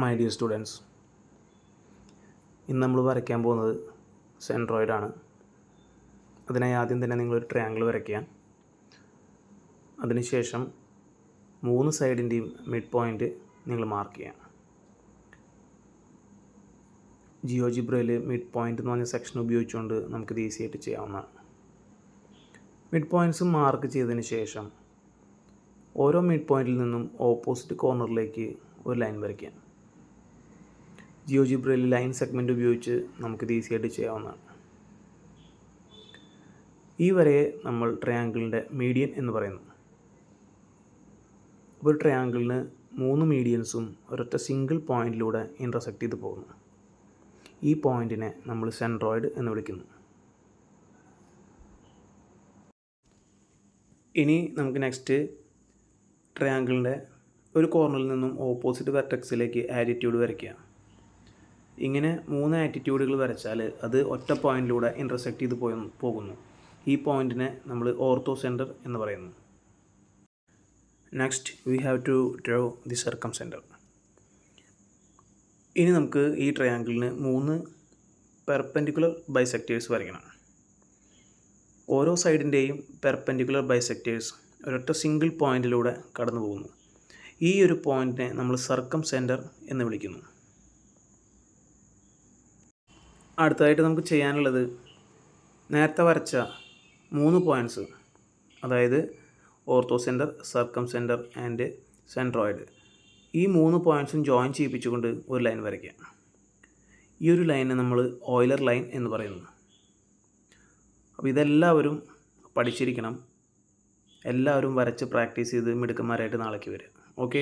My dear students, ഇന്ന് നമ്മൾ വരയ്ക്കാൻ പോകുന്നത് സെൻട്രോയിഡാണ്. അതിനായി ആദ്യം തന്നെ നിങ്ങളൊരു ട്രയാങ്കിൾ വരയ്ക്കുക. അതിനുശേഷം 3 സൈഡിൻ്റെയും മിഡ് പോയിൻ്റ് നിങ്ങൾ മാർക്ക് ചെയ്യുക. ജിയോജിബ്രയിൽ മിഡ് പോയിൻ്റ് എന്ന് പറഞ്ഞ സെക്ഷൻ ഉപയോഗിച്ചുകൊണ്ട് നമുക്കിത് ഈസി ആയിട്ട് ചെയ്യാവുന്നതാണ്. മിഡ് പോയിൻറ്റ്സ് മാർക്ക് ചെയ്തതിന് ശേഷം ഓരോ മിഡ് പോയിൻറ്റിൽ നിന്നും ഓപ്പോസിറ്റ് കോർണറിലേക്ക് ഒരു ലൈൻ വരയ്ക്കുക. ജിയോജിബ്രയിൽ ലൈൻ സെഗ്മെൻറ്റ് ഉപയോഗിച്ച് നമുക്കിത് ഈസി ആയിട്ട് ചെയ്യാവുന്നതാണ്. ഈ വരയെ നമ്മൾ ട്രയാങ്കിളിൻ്റെ മീഡിയൻ എന്ന് പറയുന്നു. ഒരു ട്രയാങ്കിളിന് 3 മീഡിയൻസും ഒരൊറ്റ സിംഗിൾ പോയിൻറ്റിലൂടെ ഇൻ്റർസെക്റ്റ് ചെയ്ത് പോകുന്നു. ഈ പോയിൻറ്റിനെ നമ്മൾ സെൻട്രോയിഡ് എന്ന് വിളിക്കുന്നു. ഇനി നമുക്ക് നെക്സ്റ്റ് ട്രയാങ്കിളിൻ്റെ ഒരു കോർണറിൽ നിന്നും ഓപ്പോസിറ്റ് വെർട്ടെക്സിലേക്ക് ആറ്റിറ്റ്യൂഡ് വരയ്ക്കുക. ഇങ്ങനെ 3 ആറ്റിറ്റ്യൂഡുകൾ വരച്ചാൽ അത് ഒറ്റ പോയിൻറ്റിലൂടെ ഇൻ്റർസെക്റ്റ് ചെയ്ത് പോകുന്നു. ഈ പോയിൻറ്റിനെ നമ്മൾ ഓർത്തോ സെൻറ്റർ എന്ന് പറയുന്നു. Next we have to draw the circumcentre. ഇനി നമുക്ക് ഈ ട്രയാങ്കിളിന് 3 പെർപെൻഡിക്കുലർ ബൈസെക്ടേഴ്സ് വരയ്ക്കണം. ഓരോ സൈഡിൻ്റെയും പെർപെൻഡിക്കുലർ ബൈസെക്ടേഴ്സ് ഒരൊറ്റ സിംഗിൾ പോയിൻറ്റിലൂടെ കടന്നു പോകുന്നു. ഈ ഒരു പോയിൻറ്റിനെ നമ്മൾ സർക്കം സെൻറ്റർ എന്ന് വിളിക്കുന്നു. അടുത്തതായിട്ട് നമുക്ക് ചെയ്യാനുള്ളത് നേരത്തെ വരച്ച 3 പോയിൻറ്റ്സ്, അതായത് orthocentre, circumcentre and centroid, ഈ 3 പോയിൻറ്റ്സും ജോയിൻ ചെയ്യിപ്പിച്ചുകൊണ്ട് ഒരു ലൈൻ വരയ്ക്കുക. ഈ ഒരു ലൈനെ നമ്മൾ ഓയിലർ ലൈൻ എന്ന് പറയുന്നു. അപ്പോൾ ഇതെല്ലാവരും പഠിച്ചിരിക്കണം. എല്ലാവരും വരച്ച് പ്രാക്ടീസ് ചെയ്ത് മിടുക്കന്മാരായിട്ട് നാളേക്ക് വരിക. ഓക്കെ.